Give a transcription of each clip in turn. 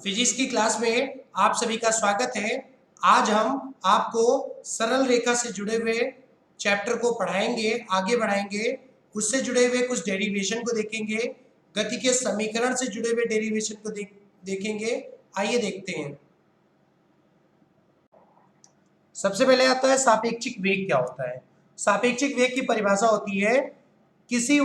Physics की class में आप सभी का स्वागत है। आज हम आपको सरल रेखा से जुड़े हुए चैप्टर को पढ़ाएंगे, आगे बढ़ाएंगे। उससे जुड़े हुए कुछ डेरिवेशन को देखेंगे, गति के समीकरण से जुड़े हुए डेरिवेशन को देखेंगे। आइए देखते हैं। सबसे पहले आता है सापेक्षिक वेग क्या होता है। सापेक्षिक वेग की परिभाषा होती है किसी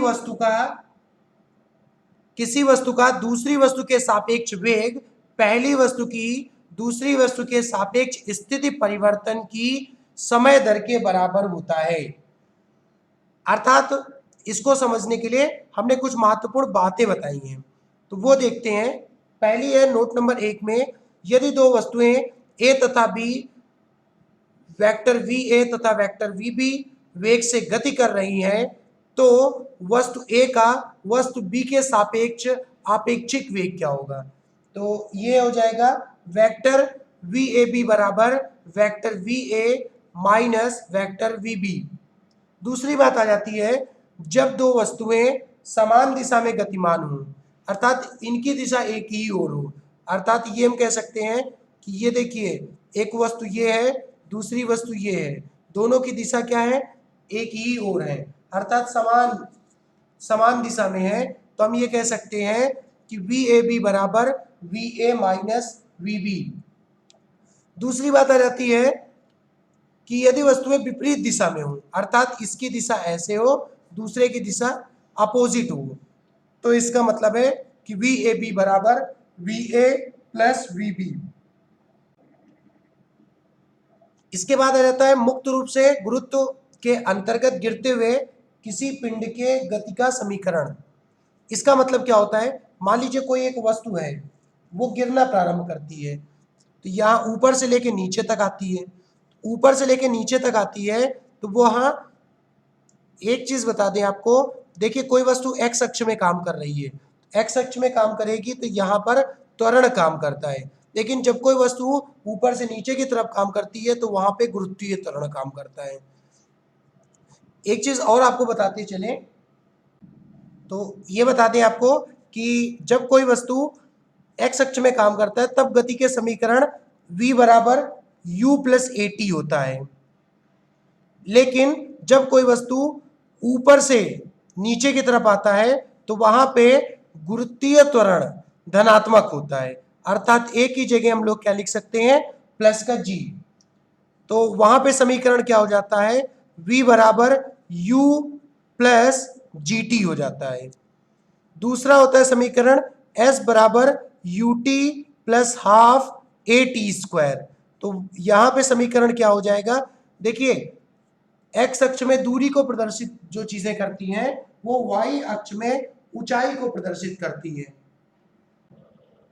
वस्तु का दूसरी वस्तु के सापेक्ष वेग पहली वस्तु की दूसरी वस्तु के सापेक्ष स्थिति परिवर्तन की समय दर के बराबर होता है। अर्थात इसको समझने के लिए हमने कुछ महत्वपूर्ण बातें बताई हैं, तो वो देखते हैं। पहली है नोट नंबर 1 में, यदि दो वस्तुएं ए तथा बी वेक्टर वी ए तथा वेक्टर वी बी वेग से गति कर रही हैं, तो वस्तु ए का वस्तु बी के सापेक्ष आपेक्षिक वेग क्या होगा। तो ये हो जाएगा वेक्टर वी ए बी बराबर vector V A minus vector V B. दूसरी बात आ जाती है, जब दो वस्तुएं समान दिशा में गतिमान हों, अर्थात इनकी दिशा एक ही ओर हो। अर्थात ये हम कह सकते हैं कि ये देखिए, एक वस्तु ये है, दूसरी वस्तु ये है, दोनों की दिशा क्या है, एक ही ओर है, अर्थात समान दिशा में है। तो हम ये कह सकते हैं कि वी ए बी बराबर V A minus V B. दूसरी बात आ जाती है कि यदि वस्तुएं विपरीत दिशा में हो, अर्थात इसकी दिशा ऐसे हो, दूसरे की दिशा अपोजिट हो, तो इसका मतलब है कि वी ए बी बराबर V A plus V B. इसके बाद आ जाता है मुक्त रूप से गुरुत्व के अंतर्गत गिरते हुए किसी पिंड के गति का समीकरण। इसका मतलब क्या होता है, मान लीजिए कोई एक वस्तु है, वो गिरना प्रारंभ करती है, तो यहाँ ऊपर से लेके नीचे तक आती है। ऊपर से लेके नीचे तक आती है तो वो, हाँ एक चीज बता दें आपको, देखिए कोई वस्तु एक्स अक्ष में काम कर रही है, एक्स अक्ष में काम करेगी तो यहाँ पर त्वरण काम करता है। लेकिन जब कोई वस्तु ऊपर से नीचे की तरफ काम करती है तो वहां पे गुरुत्वीय त्वरण काम करता है। एक चीज और आपको बताते चले, तो ये बता दें आपको कि जब कोई वस्तु एक्स अक्ष में काम करता है तब गति के समीकरण v बराबर u प्लस ए टी होता है। लेकिन जब कोई वस्तु ऊपर से नीचे की तरफ आता है तो वहां पे गुरुत्वीय त्वरण धनात्मक होता है, अर्थात ए की जगह हम लोग क्या लिख सकते हैं, प्लस का जी। तो वहां पे समीकरण क्या हो जाता है, v बराबर u प्लस जी टी हो जाता है। दूसरा होता है समीकरण s बराबर U T plus half A T square. तो यहां पे समीकरण क्या हो जाएगा, देखिए एक्स अक्ष में दूरी को प्रदर्शित जो चीजें करती हैं वो वाई अक्ष में ऊंचाई को प्रदर्शित करती है,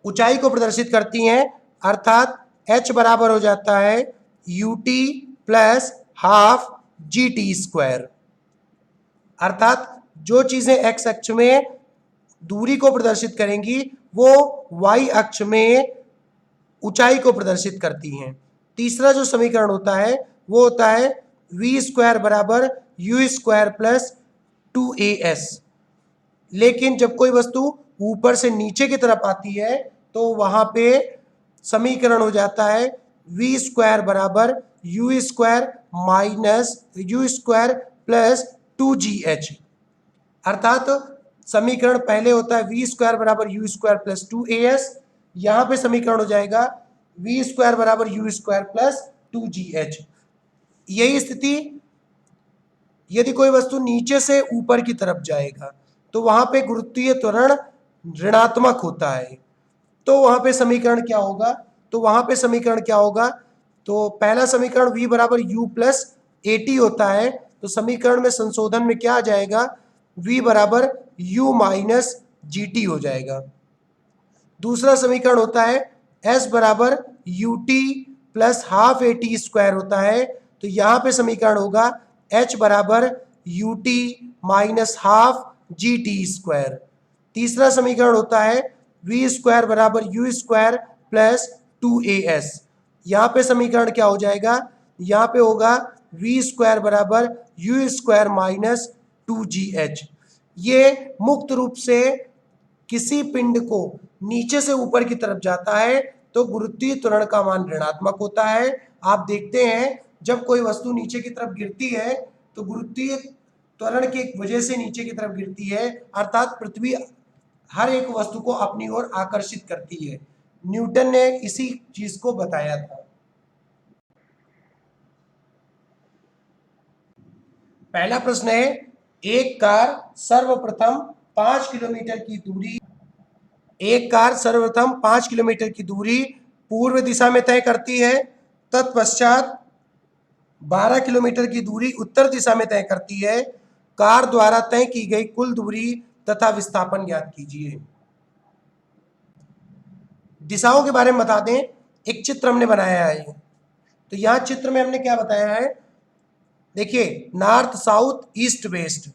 ऊंचाई को प्रदर्शित करती हैं। अर्थात h बराबर हो जाता है U T plus half G T square. अर्थात जो चीजें एक्स अक्ष में दूरी को प्रदर्शित करेंगी वो वाई अक्ष में ऊंचाई को प्रदर्शित करती हैं। तीसरा जो समीकरण होता है वो होता है वी स्क्वायर बराबर यू स्क्वायर प्लस 2as। लेकिन जब कोई वस्तु ऊपर से नीचे की तरफ आती है तो वहां पे समीकरण हो जाता है वी स्क्वायर बराबर you square minus you square plus 2gh। अर्थात समीकरण पहले होता है वी स्क्वायर बराबर यू स्क्वायर प्लस 2as, यहां पे समीकरण हो जाएगा वी स्क्वायर बराबर यू स्क्वायर प्लस 2gh। यही स्थिति यदि कोई वस्तु नीचे से ऊपर की तरफ जाएगा तो वहां पे गुरुत्वीय त्वरण ऋणात्मक होता है, तो वहां पे समीकरण क्या होगा, तो पहला समीकरण v बराबर u प्लस ए टी होता है, तो समीकरण में संशोधन में क्या आ जाएगा, v बराबर u माइनस जी टी हो जाएगा। दूसरा समीकरण होता है s बराबर U T plus half A T square होता है, तो यहाँ पे समीकरण होगा h बराबर U T minus half G T square. तीसरा समीकरण होता है v स्क्वायर बराबर यू स्क्वायर प्लस 2as। यहाँ पे समीकरण क्या हो जाएगा, यहाँ पे होगा v स्क्वायर बराबर यू स्क्वायर माइनस 2gh। ये मुक्त रूप से किसी पिंड को नीचे से ऊपर की तरफ जाता है तो गुरुत्वीय त्वरण का मान ऋणात्मक होता है। आप देखते हैं जब कोई वस्तु नीचे की तरफ गिरती है तो गुरुत्वीय त्वरण की वजह से नीचे की तरफ गिरती है, अर्थात पृथ्वी हर एक वस्तु को अपनी ओर आकर्षित करती है। न्यूटन ने इसी चीज को बताया था। पहला प्रश्न है, एक कार सर्वप्रथम 5 किलोमीटर की दूरी एक कार सर्वप्रथम 5 किलोमीटर की दूरी पूर्व दिशा में तय करती है, तत्पश्चात 12 किलोमीटर की दूरी उत्तर दिशा में तय करती है। कार द्वारा तय की गई कुल दूरी तथा विस्थापन ज्ञात कीजिए। दिशाओं के बारे में बता दें, एक चित्र हमने बनाया है। तो यहाँ चित्र में हमने क्या बताया है, देखिए नॉर्थ साउथ ईस्ट वेस्ट।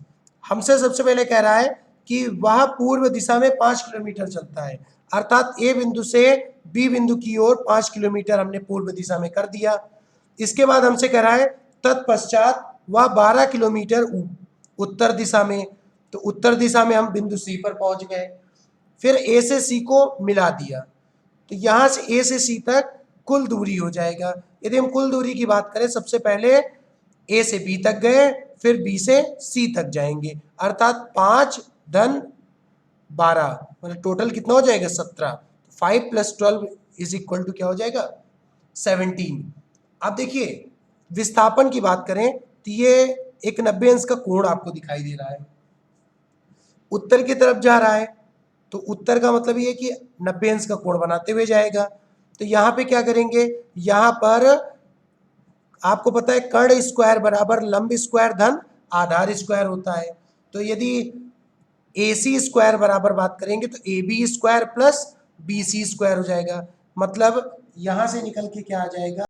हमसे सबसे पहले कह रहा है कि वह पूर्व दिशा में 5 किलोमीटर चलता है, अर्थात ए बिंदु से बी बिंदु की ओर 5 किलोमीटर हमने पूर्व दिशा में कर दिया। इसके बाद हमसे कह रहा है तत्पश्चात वह 12 किलोमीटर उत्तर दिशा में, तो उत्तर दिशा में हम बिंदु सी पर पहुंच गए। फिर ए से सी को मिला दिया, तो यहां से ए से सी तक कुल दूरी हो जाएगा। यदि हम कुल दूरी की बात करें, सबसे पहले ए से बी तक गए, फिर बी से सी तक जाएंगे, अर्थात 5 धन 12, मतलब टोटल कितना हो जाएगा 17। 5 + 12 इज इक्वल टू क्या हो जाएगा 17। अब देखिए विस्थापन की बात करें तो ये एक 90 अंश का कोण आपको दिखाई दे रहा है, उत्तर की तरफ जा रहा है, तो उत्तर का मतलब ये कि 90 अंश का कोण बनाते हुए जाएगा। तो यहाँ पे क्या करेंगे, यहाँ पर आपको पता है कर्ण स्क्वायर बराबर लंब स्क्वायर धन आधार स्क्वायर होता है। तो यदि ए सी स्क्वायर बराबर बात करेंगे तो A B square plus B C square हो जाएगा। मतलब यहां से निकल के क्या आ जाएगा,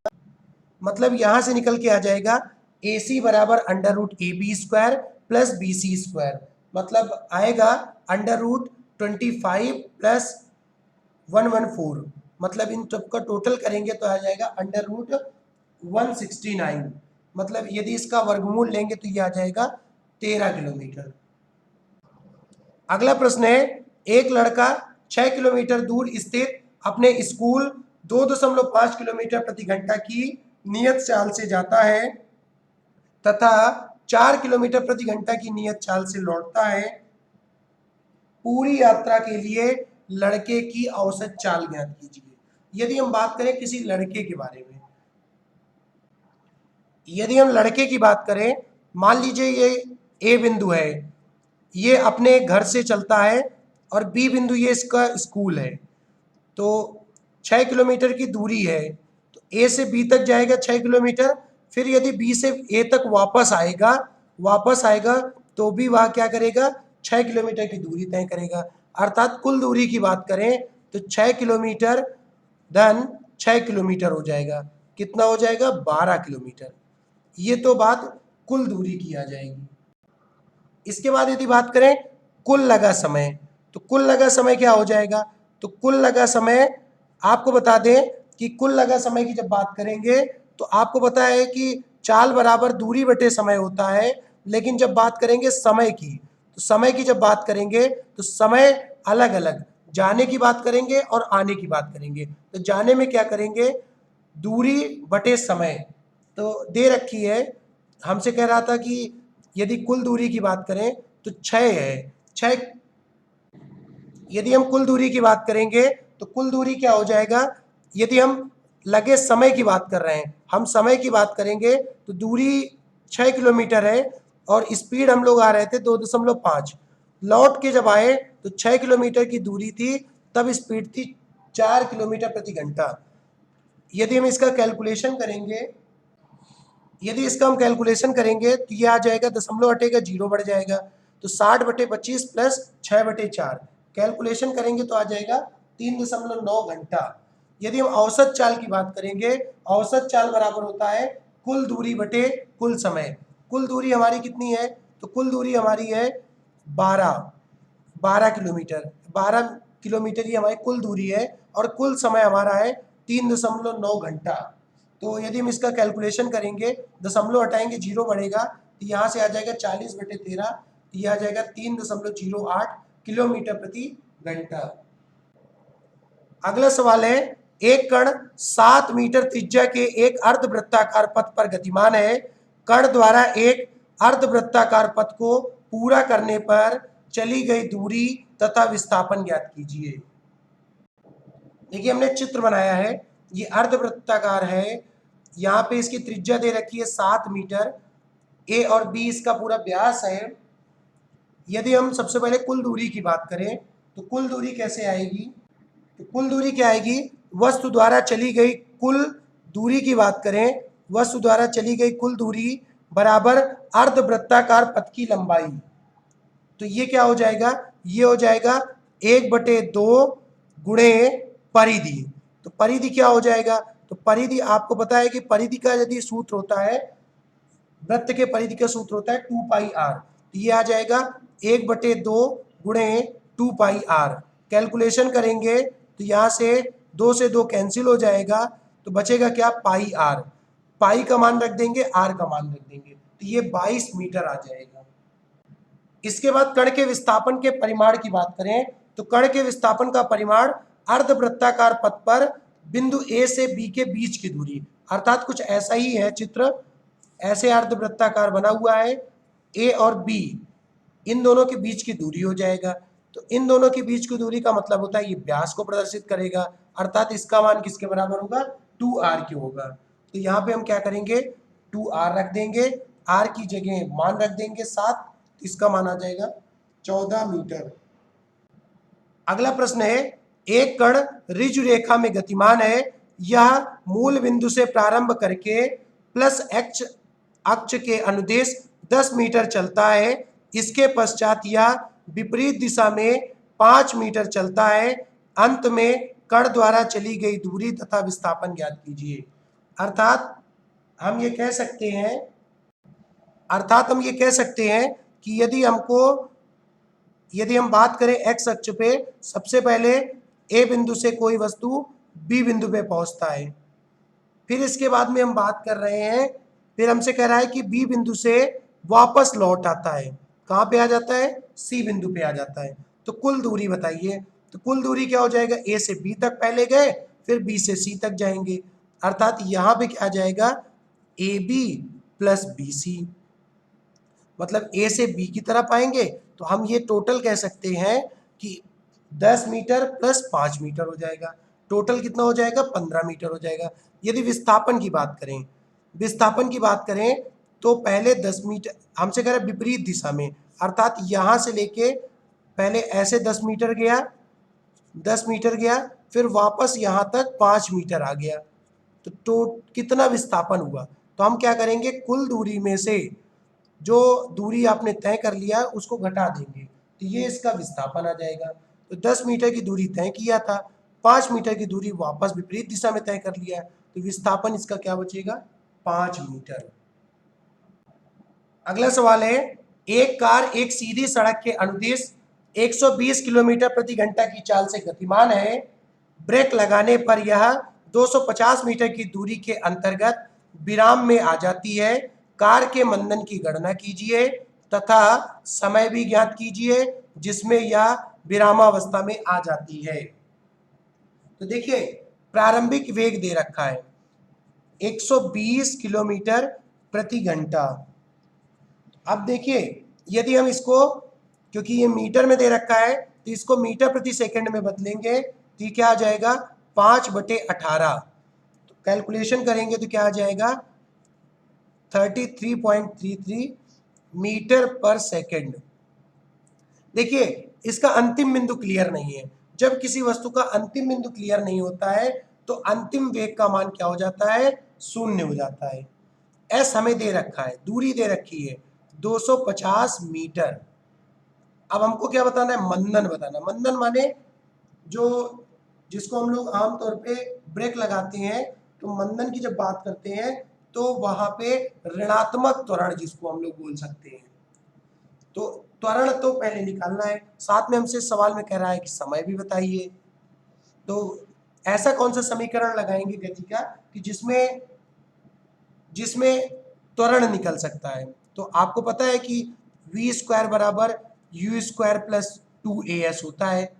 मतलब यहां से निकल के आ जाएगा ए सी बराबर √AB² plus B C square, मतलब आएगा √25 + 114, मतलब इन सबका टोटल करेंगे तो आ जाएगा √169, मतलब यदि इसका वर्गमूल लेंगे तो ये आ जाएगा 13 किलोमीटर। अगला प्रश्न है, एक लड़का 6 किलोमीटर दूर स्थित अपने स्कूल 2.5 किलोमीटर प्रति घंटा की नियत चाल से जाता है तथा 4 किलोमीटर प्रति घंटा की नियत चाल से लौटता है। पूरी यात्रा के लिए लड़के की औसत चाल ज्ञात कीजिए। यदि हम बात करें किसी लड़के के बारे में, यदि हम लड़के की बात करें, मान लीजिए ये ए बिंदु है, ये अपने घर से चलता है, और बी बिंदु ये इसका स्कूल है, तो 6 किलोमीटर की दूरी है, तो ए से बी तक जाएगा 6 किलोमीटर, फिर यदि बी से ए तक वापस आएगा तो भी वह क्या करेगा 6 किलोमीटर की दूरी तय करेगा, अर्थात कुल दूरी की बात करें तो 6 किलोमीटर धन 6 किलोमीटर हो जाएगा, कितना हो जाएगा 12 किलोमीटर। ये तो बात कुल दूरी की आ जाएगी। इसके बाद यदि बात करें कुल लगा समय, तो कुल लगा समय क्या हो जाएगा, तो कुल लगा समय आपको बता दें कि कुल लगा समय की जब बात करेंगे तो आपको पता है कि चाल बराबर दूरी बटे समय होता है, लेकिन जब बात करेंगे समय की, तो समय की जब बात करेंगे तो समय अलग अलग, जाने की बात करेंगे और आने की बात करेंगे। तो जाने में क्या करेंगे, दूरी बटे समय तो दे रखी है, हमसे कह रहा था कि यदि कुल दूरी की बात करें तो 6 है, 6, यदि हम कुल दूरी की बात करेंगे तो कुल दूरी क्या हो जाएगा, यदि हम लगे समय की बात कर रहे हैं, हम समय की बात करेंगे तो दूरी 6 किलोमीटर है और स्पीड हम लोग आ रहे थे 2.5, लौट के जब आए तो 6 किलोमीटर की दूरी थी, तब स्पीड थी 4 किलोमीटर प्रति घंटा। यदि हम इसका कैलकुलेशन करेंगे, यदि इसका हम कैलकुलेशन करेंगे तो ये आ जाएगा, दशमलव हटेगा 0 बढ़ जाएगा, तो 60/25 प्लस 6/4 कैलकुलेशन करेंगे तो आ जाएगा 3.9 घंटा। यदि हम औसत चाल की बात करेंगे, औसत चाल बराबर होता है कुल दूरी बटे कुल समय। कुल दूरी हमारी कितनी है, तो कुल दूरी हमारी है 12 किलोमीटर, 12 किलोमीटर ही हमारी कुल दूरी है, और कुल समय हमारा है 3.9 घंटा। तो यदि हम इसका कैलकुलेशन करेंगे, दशमलव हटाएंगे 0 बढ़ेगा, तो यहाँ से आ जाएगा 40/13, तो यह आ जाएगा 3.08 किलोमीटर प्रति घंटा। अगला सवाल है, एक कण 7 मीटर त्रिज्या के एक अर्धवृत्ताकार पथ पर गतिमान है। कण द्वारा एक अर्धवृत्ताकार पथ को पूरा करने पर चली गई दूरी तथा विस्थापन ज्ञात कीजिए। देखिए हमने चित्र बनाया है, ये अर्धवृत्ताकार है, यहाँ पे इसकी त्रिज्या दे रखी है 7 मीटर, ए और बी इसका पूरा व्यास है। यदि हम सबसे पहले कुल दूरी की बात करें तो कुल दूरी कैसे आएगी, तो कुल दूरी क्या आएगी, वस्तु द्वारा चली गई कुल दूरी की बात करें, वस्तु द्वारा चली गई कुल दूरी बराबर अर्धवृत्ताकार पथ की लंबाई। तो ये क्या हो जाएगा, ये हो जाएगा 1/2 गुणे परिधि। तो परिधि क्या हो जाएगा, तो परिधि आपको पता है कि परिधि का यदि सूत्र होता है, वृत्त के परिधि का सूत्र होता है 2πr। तो ये आ जाएगा 1/2 गुणे 2πr। कैलकुलेशन करेंगे तो यहाँ से 2 से 2 कैंसिल हो जाएगा, तो बचेगा क्या, पाई आर। पाई का मान रख देंगे, आर का मान रख देंगे, तो ये 22 मीटर आ जाएगा। इसके बाद कण के विस्थापन के परिमाण की बात करें तो कण के विस्थापन का परिमाण अर्धवृत्ताकार पथ पर बिंदु ए से बी के बीच की दूरी, अर्थात कुछ ऐसा ही है चित्र, ऐसे अर्धवृत्ताकार बना हुआ है, ए और बी इन दोनों के बीच की दूरी हो जाएगा। तो इन दोनों के बीच की दूरी का मतलब होता है ये व्यास को प्रदर्शित करेगा, अर्थात इसका मान किसके बराबर होगा, 2r क्यों होगा। तो यहाँ पे हम क्या करेंगे, 2r रख देंगे, r की जगह मान रख देंगे 7, इसका मान आ जाएगा 14 मीटर। अगला प्रश्न है, एक कण ऋजु रेखा में गतिमान है, यह मूल बिंदु से प्रारंभ करके प्लस x अक्ष के अनुदेश 10 मीटर चलता है, इसके पश्चात यह विपरीत दिशा में 5 मीटर चलता है, अंत में कण द्वारा चली गई दूरी तथा विस्थापन ज्ञात कीजिए। अर्थात हम ये कह सकते हैं कि यदि हम बात करें x अक्ष पे, सबसे पहले a बिंदु से कोई वस्तु b बिंदु पे पहुंचता है, फिर इसके बाद में हम बात कर रहे हैं, फिर हमसे कह रहा है कि b बिंदु से वापस लौट आता है, कहाँ पे आ जाता है, c बिंदु पे आ जाता है। तो कुल दूरी बताइए, तो कुल दूरी क्या हो जाएगा, a से b तक पहले गए, फिर b से c तक जाएंगे, अर्थात यहाँ पे क्या आ जाएगा, AB प्लस BC, मतलब A से B की तरफ आएंगे, तो हम ये टोटल कह सकते हैं कि 10 मीटर प्लस 5 मीटर हो जाएगा, टोटल कितना हो जाएगा, 15 मीटर हो जाएगा। यदि विस्थापन की बात करें तो पहले 10 मीटर, हमसे कह रहा है विपरीत दिशा में, अर्थात यहाँ से लेके पहले ऐसे 10 मीटर गया, फिर वापस यहाँ तक 5 मीटर आ गया, तो कितना विस्थापन हुआ। तो हम क्या करेंगे, कुल दूरी में से जो दूरी आपने तय कर लिया उसको घटा देंगे, तो ये इसका विस्थापन आ जाएगा। तो 10 मीटर की दूरी तय किया था, 5 मीटर की दूरी वापस विपरीत दिशा में तय कर लिया, तो विस्थापन इसका क्या बचेगा, 5 मीटर। अगला सवाल है, एक कार एक सीधी सड़क के अनुदिश 120 किलोमीटर प्रति घंटा की चाल से गतिमान है, ब्रेक लगाने पर यह 250 मीटर की दूरी के अंतर्गत विराम में आ जाती है, कार के मंदन की गणना कीजिए तथा समय भी ज्ञात कीजिए जिसमें यह विरामावस्था में आ जाती है। तो देखिए प्रारंभिक वेग दे रखा है 120 किलोमीटर प्रति घंटा। अब देखिए यदि हम इसको, क्योंकि ये मीटर में दे रखा है, तो इसको मीटर प्रति सेकंड में बदलेंगे तो ये क्या आ जाएगा, 5/18। तो कैलकुलेशन करेंगे तो क्या आ जाएगा, 33.33 मीटर पर सेकंड। देखिए इसका अंतिम बिंदु क्लियर नहीं है, जब किसी वस्तु का अंतिम बिंदु क्लियर नहीं होता है तो अंतिम वेग का मान क्या हो जाता है, 0 हो जाता है। एस हमें दे रखा है, दूरी दे रखी है 250 मीटर। अब हमको क्या बताना है, मंदन बताना। मंदन माने जो जिसको हम लोग आमतौर पे ब्रेक लगाते हैं, तो मंदन की जब बात करते हैं तो वहां पे ऋणात्मक त्वरण जिसको हम लोग बोल सकते हैं, तो त्वरण तो पहले निकालना है, साथ में हमसे सवाल में कह रहा है कि समय भी बताइए। तो ऐसा कौन सा समीकरण लगाएंगे गति का कि जिसमें त्वरण निकल सकता है। तो आपको पता है कि v² बराबर u² प्लस 2as होता है,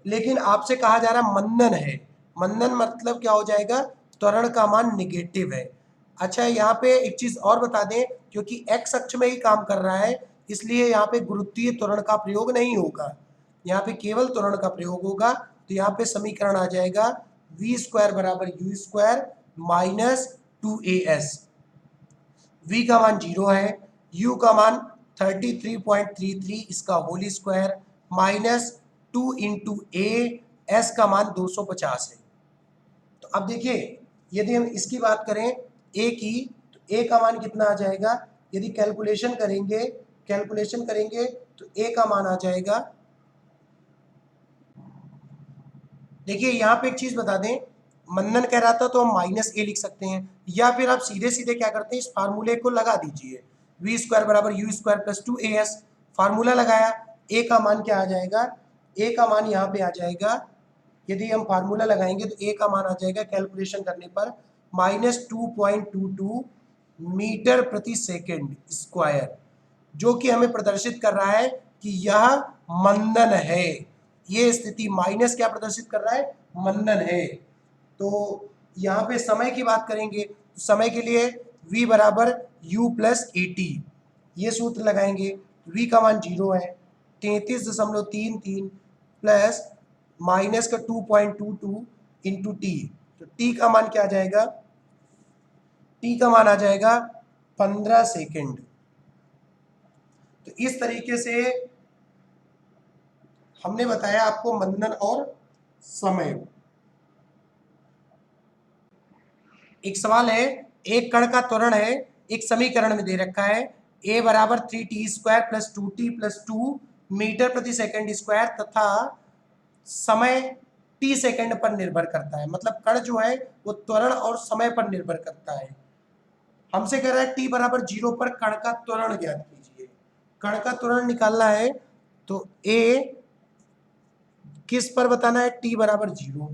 लेकिन आपसे कहा जा रहा मंदन है। मंदन मतलब क्या हो जाएगा, त्वरण का मान निगेटिव है। अच्छा यहाँ पे एक चीज और बता दें, क्योंकि एक्स अक्ष में ही काम कर रहा है इसलिए यहाँ पे गुरुत्वीय त्वरण का प्रयोग नहीं होगा, यहाँ पे केवल त्वरण का प्रयोग होगा। तो यहाँ पे समीकरण आ जाएगा v स्क्वायर बराबर you square minus 2as। v का मान 0 है, u का मान 33.33 इसका होल स्क्वायर माइनस 2 इंटू ए, एस का मान 250 है। तो अब देखिए यदि हम इसकी बात करें a की, तो a का मान कितना आ जाएगा, यदि कैलकुलेशन करेंगे तो a का मान आ जाएगा, देखिए यहाँ पे एक चीज बता दें, मंदन कह रहा था तो हम माइनस ए लिख सकते हैं, या फिर आप सीधे सीधे क्या करते हैं, इस फार्मूले को लगा दीजिए, वी स्क्वायर बराबर you square plus 2as। Formula लगाया, ए का मान क्या आ जाएगा, ए का मान यहाँ पे आ जाएगा, यदि हम फार्मूला लगाएंगे तो ए का मान आ जाएगा कैलकुलेशन करने पर -2.22 मीटर प्रति सेकेंड स्क्वायर, जो कि हमें प्रदर्शित कर रहा है कि यह मंदन है। ये स्थिति माइनस क्या प्रदर्शित कर रहा है, मंदन है। तो यहाँ पे समय की बात करेंगे तो समय के लिए v बराबर u प्लस एटी, ये सूत्र लगाएंगे। v का मान 0 है, 33.33 प्लस माइनस का 2.22 इंटू टी, तो t का मान क्या आ जाएगा, t का मान आ जाएगा 15 सेकेंड। तो इस तरीके से हमने बताया आपको मंदन और समय। एक सवाल है, एक कण का त्वरण है, एक समीकरण में दे रखा है a बराबर 3t square plus 2t plus 2 metre प्रति सेकंड स्क्वायर तथा समय t सेकंड पर निर्भर करता है। मतलब कण जो है वो त्वरण और समय पर निर्भर करता है। हमसे कह रहा है t बराबर 0 पर कण का त्वरण ज्ञात कीजिए। कण का त्वरण निकालना है तो a किस पर बताना है, t बराबर 0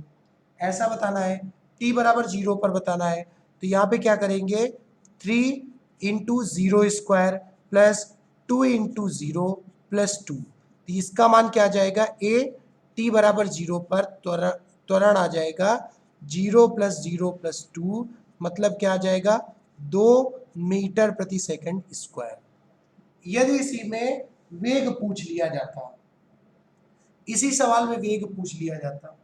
ऐसा बताना है, t बराबर 0 पर बताना है। तो यहाँ पे क्या करेंगे, 3 into zero square plus 2 into zero plus 2, तो इसका मान क्या आ जाएगा, a t बराबर 0 पर त्वरण आ जाएगा 0 प्लस 0 प्लस 2, मतलब क्या आ जाएगा 2 मीटर प्रति सेकंड स्क्वायर। यदि इसी में वेग पूछ लिया जाता, इसी सवाल में वेग पूछ लिया जाता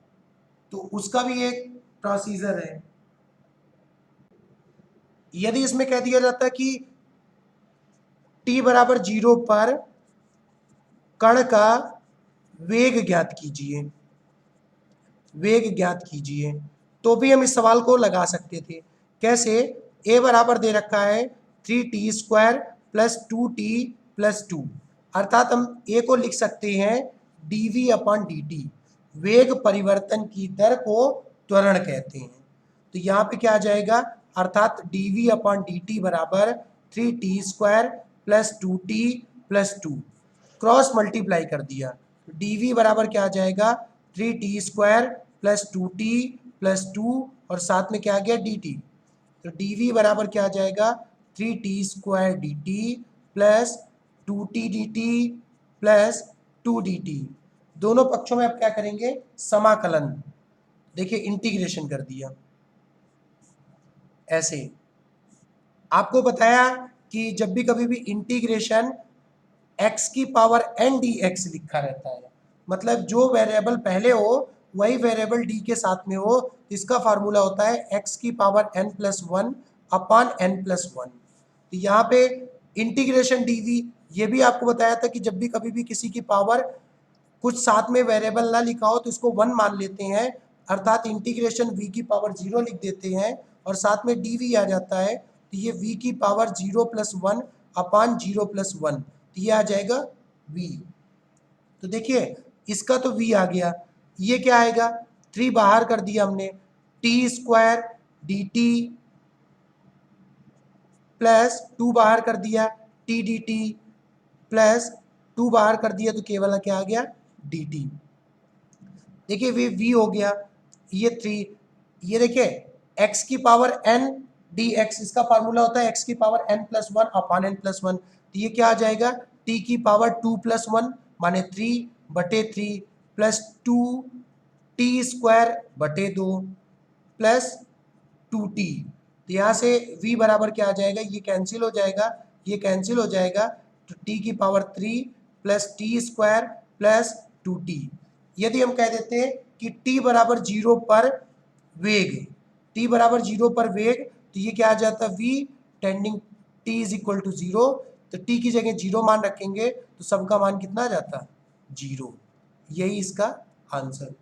तो उसका भी एक प्रोसीजर है। यदि इसमें कह दिया जाता कि t बराबर 0 पर कण का वेग ज्ञात कीजिए, वेग ज्ञात कीजिए, तो भी हम इस सवाल को लगा सकते थे। कैसे, a बराबर दे रखा है 3t square plus 2t plus 2, अर्थात हम a को लिख सकते हैं dv अपॉन dt, वेग परिवर्तन की दर को त्वरण कहते हैं। तो यहाँ पे क्या आ जाएगा, अर्थात dv अपॉन dt बराबर 3t square plus 2t plus 2, cross multiply कर दिया, dv बराबर क्या आ जाएगा 3t square plus 2t plus 2 और साथ में क्या आ गया dt, तो dv बराबर क्या आ जाएगा 3t square dt plus 2t dt plus 2 dt। दोनों पक्षों में अब क्या करेंगे, समाकलन, देखिए इंटीग्रेशन कर दिया। ऐसे आपको बताया कि जब भी कभी भी इंटीग्रेशन x की पावर n dx लिखा रहता है, मतलब जो वेरिएबल पहले हो वही वेरिएबल d के साथ में हो, इसका फार्मूला होता है x की power n plus 1 upon n plus 1। तो यहाँ पे इंटीग्रेशन dv, ये भी आपको बताया था कि जब भी कभी भी किसी की पावर कुछ साथ में वेरिएबल ना लिखा हो तो इसको 1 मान लेते हैं, अर्थात इंटीग्रेशन v की पावर 0 लिख देते हैं और साथ में dv आ जाता है, तो ये v की पावर 0 प्लस 1 अपॉन 0 प्लस 1, तो ये आ जाएगा v। तो देखिए इसका तो v आ गया, ये क्या आएगा, 3 बाहर कर दिया हमने, t स्क्वायर dt प्लस 2 बाहर कर दिया t dt प्लस 2 बाहर कर दिया तो केवल क्या आ गया dt। देखिए वे v हो गया, ये 3, ये देखिए x की पावर n dx, इसका फार्मूला होता है x की power n plus 1 upon n plus 1, तो ये क्या आ जाएगा t की पावर 2 प्लस 1 माने 3 बटे 3 प्लस 2t²/2 प्लस 2t। तो यहाँ से v बराबर क्या आ जाएगा, ये कैंसिल हो जाएगा, ये कैंसिल हो जाएगा, तो t की power 3 plus t² plus 2t। यदि हम कह देते हैं कि t बराबर 0 पर वेग, t बराबर 0 पर वेग, तो ये क्या आ जाता है, v tending t is equal to 0। तो t की जगह 0 मान रखेंगे तो सबका मान कितना आ जाता, 0। यही इसका आंसर।